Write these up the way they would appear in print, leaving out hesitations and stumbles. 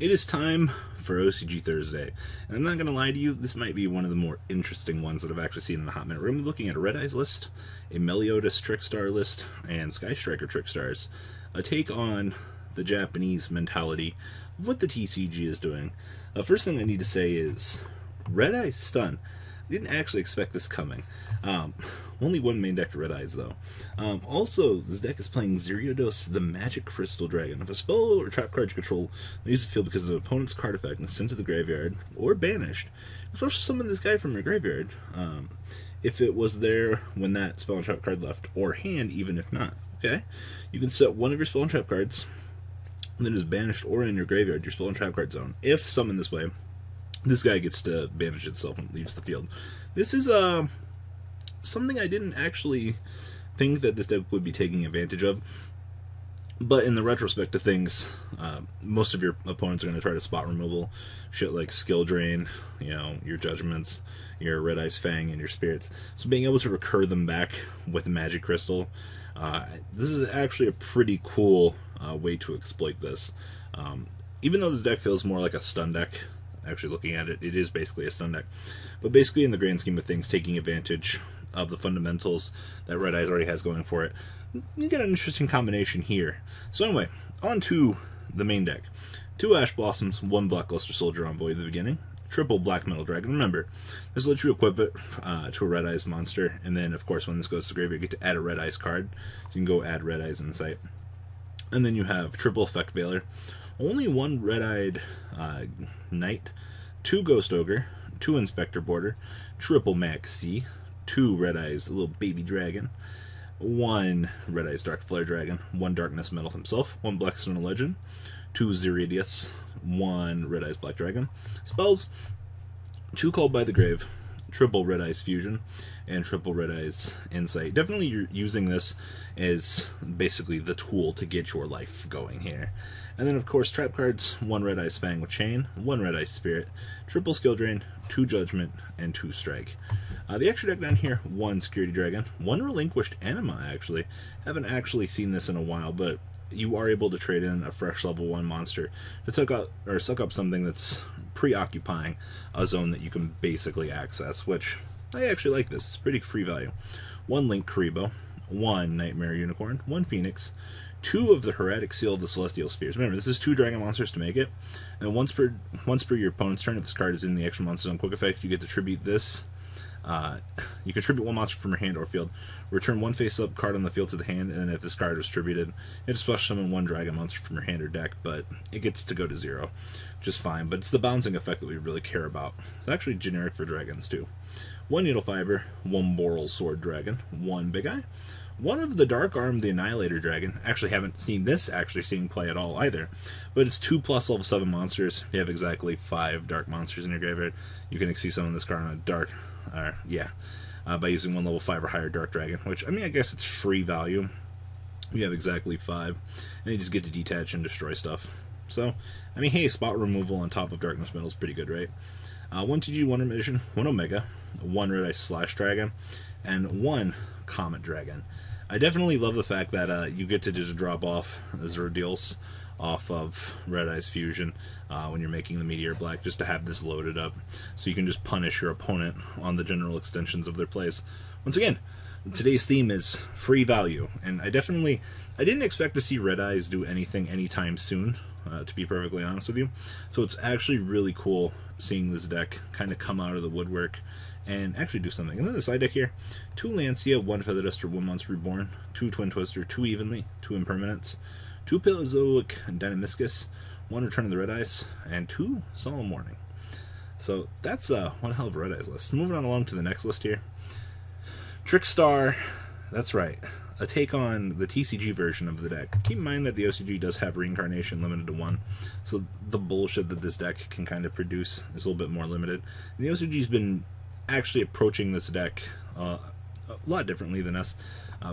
It is time for OCG Thursday, and I'm not going to lie to you, this might be one of the more interesting ones that I've actually seen in a hot minute. We're going to be looking at a Red Eyes list, a Melodious Trickstar list, and Sky Striker Trickstars. A take on the Japanese mentality of what the TCG is doing. First thing I need to say is, Red Eyes stun. I didn't actually expect this coming. Only one main deck to Red Eyes, though. Also, this deck is playing Yugioh, the Magic Crystal Dragon. If a spell or trap card you control leaves the field because of an opponent's card effect and sent to the graveyard, or banished, you're supposed to summon this guy from your graveyard. If it was there when that spell and trap card left, or hand, even if not. Okay? You can set one of your spell and trap cards that is banished or in your graveyard, your spell and trap card zone. If summoned this way, this guy gets to banish itself and leaves the field. This is something I didn't actually think that this deck would be taking advantage of. But in the retrospect of things, most of your opponents are going to try to spot removal. Shit like Skill Drain, you know, your Judgments, your Red Eyes Fang, and your Spirits. So being able to recur them back with Magic Crystal, this is actually a pretty cool way to exploit this. Even though this deck feels more like a stun deck, actually looking at it, it is basically a stun deck. But basically in the grand scheme of things, taking advantage of the fundamentals that Red Eyes already has going for it, you get an interesting combination here. So anyway, on to the main deck. 2 Ash Blossoms, 1 Blackluster Soldier Envoy at the beginning, triple Black Metal Dragon. Remember, this lets you equip it to a Red Eyes monster, and then of course when this goes to the graveyard, you get to add a Red Eyes card, so you can go add Red Eyes Insight. And then you have triple Effect Veiler, only 1 Red-Eyed Knight, 2 Ghost Ogre, 2 Inspector Border, triple Maxi, 2 Red Eyes Little Baby Dragon, 1 Red Eyes Dark Flare Dragon, 1 Darkness Metal himself, 1 Blackstone Legend, 2 Zeridius, 1 Red Eyes Black Dragon. Spells, 2 Called by the Grave, triple Red Eyes Fusion, and triple Red Eyes Insight. Definitely you're using this as basically the tool to get your life going here. And then of course trap cards, 1 Red Eyes Fang with Chain, 1 Red Eyes Spirit, triple Skill Drain, 2 Judgment, and 2 Strike. The extra deck down here, 1 Security Dragon, 1 Relinquished Anima actually. Haven't actually seen this in a while, but you are able to trade in a fresh level 1 monster to suck up something that's preoccupying a zone that you can basically access, which I actually like this. It's pretty free value. 1 Link Karibo, 1 Nightmare Unicorn, 1 Phoenix, 2 of the Heretic Seal of the Celestial Spheres. Remember, this is 2 Dragon monsters to make it, and once per your opponent's turn, if this card is in the extra monster zone quick effect, you get to tribute this. You can tribute 1 monster from your hand or field, return 1 face-up card on the field to the hand, and if this card was tributed, you have to special summon 1 Dragon monster from your hand or deck, but it gets to go to 0, which is fine, but it's the bouncing effect that we really care about. It's actually generic for dragons, too. 1 Needle Fiber, 1 Boral Sword Dragon, 1 Big Eye, 1 of the Dark Arm, the Annihilator Dragon. Actually haven't seen this seeing play at all either, but it's 2 plus level 7 monsters. If you have exactly 5 dark monsters in your graveyard, you can exceed summon this card on a dark, by using 1 level 5 or higher Dark Dragon, which, I mean, I guess it's free value. You have exactly 5, and you just get to detach and destroy stuff. So, I mean, hey, spot removal on top of Darkness Metal is pretty good, right? 1 TG, 1 Emission, 1 Omega, 1 Red Ice Slash Dragon, and 1 Comet Dragon. I definitely love the fact that you get to just drop off Zeridius off of Red Eyes Fusion when you're making the Meteor Black, just to have this loaded up, so you can just punish your opponent on the general extensions of their plays. Once again, today's theme is free value, and I didn't expect to see Red Eyes do anything anytime soon, to be perfectly honest with you. So it's actually really cool seeing this deck kind of come out of the woodwork and actually do something. And then the side deck here, 2 Lancia, 1 Feather Duster, 1 Monster Reborn, 2 Twin Twister, 2 Evenly, 2 Impermanence, 2 Paleozoic Dynamiscus, 1 Return of the Red Eyes, and 2 Solemn Warning. So that's one hell of a Red Eyes list. Moving on along to the next list here. Trickstar, that's right, a take on the TCG version of the deck. Keep in mind that the OCG does have Reincarnation limited to 1, so the bullshit that this deck can kind of produce is a little bit more limited. And the OCG's been actually approaching this deck a lot differently than us.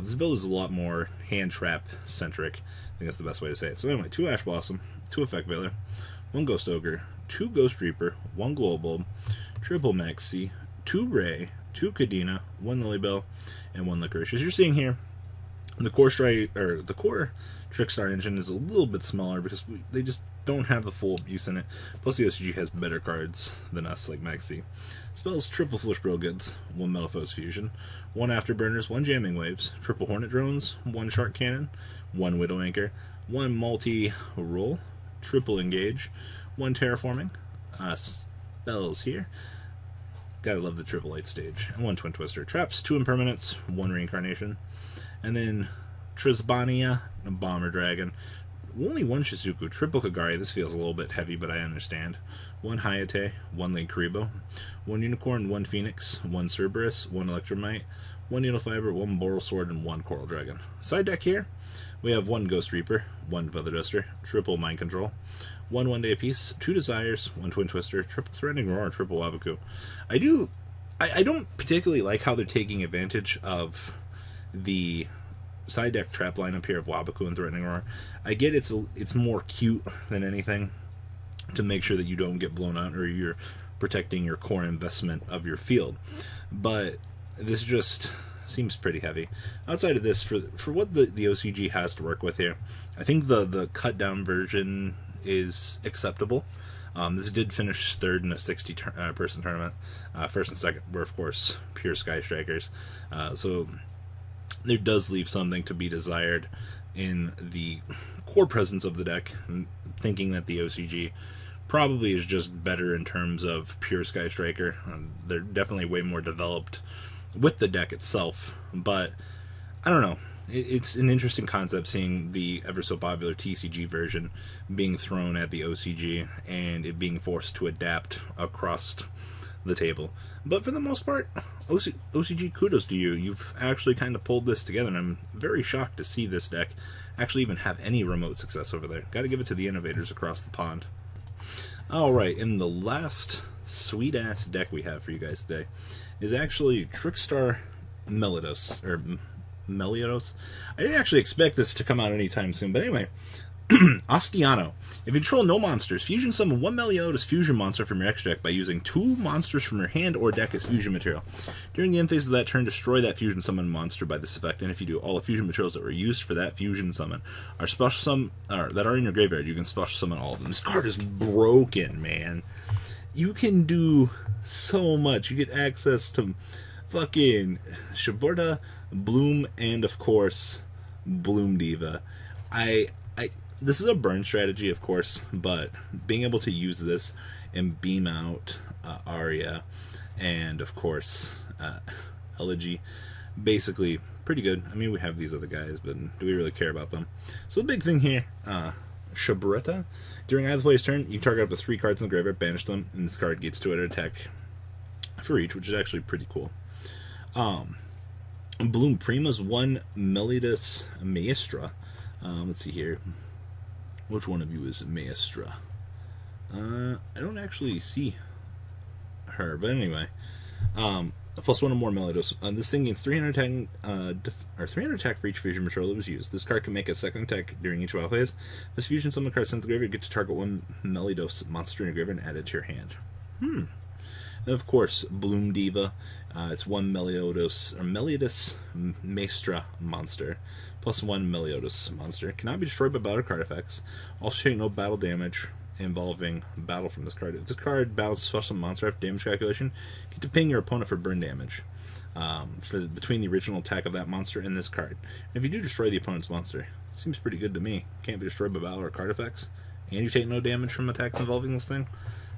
This build is a lot more hand trap centric. I think that's the best way to say it. So anyway, 2 Ash Blossom, 2 Effect Veiler, 1 Ghost Ogre, 2 Ghost Reaper, 1 Global, triple Maxi, 2 Ray, 2 Kadena, 1 Lilybell, and 1 Licorice. As you're seeing here, the core Trickstar engine is a little bit smaller because they just don't have the full use in it. Plus the OCG has better cards than us, like Maxi. Spells triple Foolish Brilliance, 1 Metalphos Fusion, 1 Afterburners, 1 Jamming Waves, triple Hornet Drones, 1 Shark Cannon, 1 Widow Anchor, 1 Multi-Roll, triple Engage, 1 Terraforming, spells here. Gotta love the triple light stage. And 1 Twin Twister. Traps, 2 Impermanents, 1 Reincarnation. And then Trisbania, a Bomber Dragon. Only 1 Shizuku, triple Kagari. This feels a little bit heavy, but I understand. 1 Hayate, 1 Link Karibo, 1 Unicorn, 1 Phoenix, 1 Cerberus, 1 Electromite, 1 Needle Fiber, 1 Boral Sword, and 1 Coral Dragon. Side deck here, we have 1 Ghost Reaper, 1 Feather Duster, triple Mind Control, 1 One Day Apiece, 2 Desires, 1 Twin Twister, triple Threatening Roar, and triple Wabaku. I don't particularly like how they're taking advantage of the side deck trap lineup here of Wabaku and Threatening Roar. I get it's more cute than anything to make sure that you don't get blown out or you're protecting your core investment of your field. But this just seems pretty heavy. Outside of this, for what the OCG has to work with here, I think the cut down version is acceptable. This did finish 3rd in a 60-person tournament. 1st and 2nd were, of course, pure Sky Strikers. So there does leave something to be desired in the core presence of the deck, thinking that the OCG probably is just better in terms of pure Sky Striker. They're definitely way more developed with the deck itself, but I don't know. It's an interesting concept seeing the ever so popular TCG version being thrown at the OCG and it being forced to adapt across the table. But for the most part, OCG, kudos to you. You've actually kind of pulled this together, and I'm very shocked to see this deck actually even have any remote success over there. Got to give it to the innovators across the pond. Alright, and the last sweet-ass deck we have for you guys today is actually Trickstar Melodious, or Melodious. I didn't actually expect this to come out anytime soon, but anyway. Astiano. If you control no monsters, fusion summon 1 Melodious fusion monster from your extra deck by using 2 monsters from your hand or deck as fusion material. During the end phase of that turn, destroy that fusion summon monster by this effect, and if you do, all the fusion materials that were used for that fusion summon are that are in your graveyard, you can special summon all of them. This card is broken, man. You can do so much. You get access to fucking Shiborda, Bloom, and of course Bloom Diva. This is a burn strategy, of course, but being able to use this and beam out Arya and, of course, Elegy, basically pretty good. I mean, we have these other guys, but do we really care about them? So the big thing here, Shabretta, during either player's turn, you target up to 3 cards in the graveyard, banish them, and this card gets 2 attack for each, which is actually pretty cool. Bloom Prima's 1 Melodious Maestra. Let's see here. Which one of you is Maestra? I don't actually see her, but anyway. Plus 1 or more Melodious. This thing gains 300 attack for each fusion material that was used. This card can make a 2nd attack during each battle phase. This fusion summon card sent to the graveyard, get to target 1 Melodious monster in your graveyard and add it to your hand. And of course, Bloom Diva. It's 1 Melodious Maestra monster. Plus 1 Melodious monster. Cannot be destroyed by battle card effects. Also take no battle damage involving battle from this card. If this card battles a special monster after damage calculation, you get to ping your opponent for burn damage between the original attack of that monster and this card. And if you do destroy the opponent's monster, seems pretty good to me. Can't be destroyed by battle or card effects, and you take no damage from attacks involving this thing.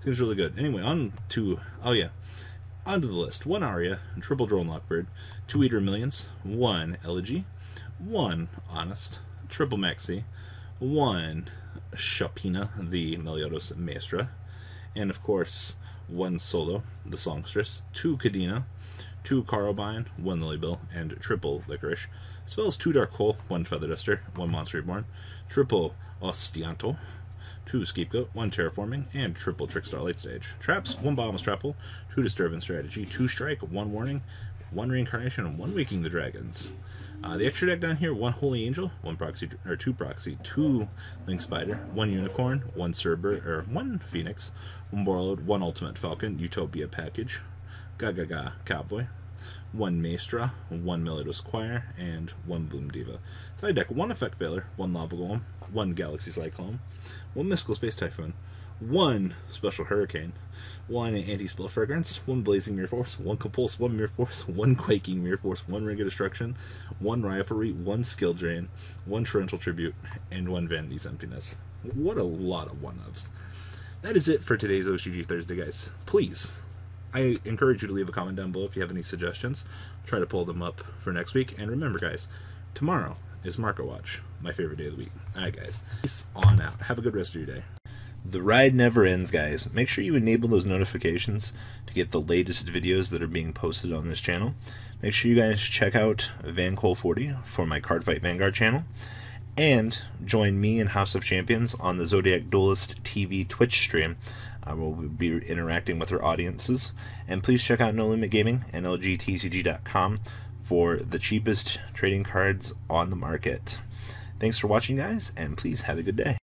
Seems really good. Anyway, onto the list. 1 Arya, triple Drone Lockbird, 2 Eater of Millions, 1 Elegy, 1 Honest, triple Maxi, 1 Shapina, the Melodious Maestra, and of course 1 Solo, the Songstress, 2 Kadena, 2 Carobine, 1 Lilybill, and triple Licorice. Spells 2 Dark Hole, 1 Feather Duster, 1 Monster Reborn, triple Ostianto, 2 Scapegoat, 1 Terraforming, and triple Trickstar Late Stage. Traps, 1 Bottomless Trapple, 2 Disturbance Strategy, 2 Strike, 1 Warning, 1 Reincarnation, and 1 Waking the Dragons. The extra deck down here, 1 Holy Angel, 2 Proxy, 2 Link Spider, 1 Unicorn, 1 1 Phoenix, 1 Borrowed, 1 Ultimate Falcon, Utopia Package, Cowboy, 1 Maestra, 1 Melodious Choir, and 1 Bloom Diva. Side deck, 1 Effect Veiler, 1 Lava Golem, 1 Galaxy Cyclone, 1 Mystical Space Typhoon, 1 Special Hurricane, 1 Anti-Spell Fragrance, 1 Blazing Mirror Force, 1 Compulse, 1 Mirror Force, 1 Quaking Mirror Force, 1 Ring of Destruction, 1 Riopery, 1 Skill Drain, 1 Torrential Tribute, and 1 Vanity's Emptiness. What a lot of one-ofs. That is it for today's OCG Thursday, guys. Please, I encourage you to leave a comment down below if you have any suggestions. I'll try to pull them up for next week. And remember, guys, tomorrow is Marco Watch, my favorite day of the week. Alright, guys. Peace on out. Have a good rest of your day. The ride never ends, guys. Make sure you enable those notifications to get the latest videos that are being posted on this channel. Make sure you guys check out VanCole40 for my Cardfight Vanguard channel. And join me and House of Champions on the Zodiac Duelist TV Twitch stream. We'll be interacting with our audiences. And please check out No Limit Gaming and LGTCG.com for the cheapest trading cards on the market. Thanks for watching, guys, and please have a good day.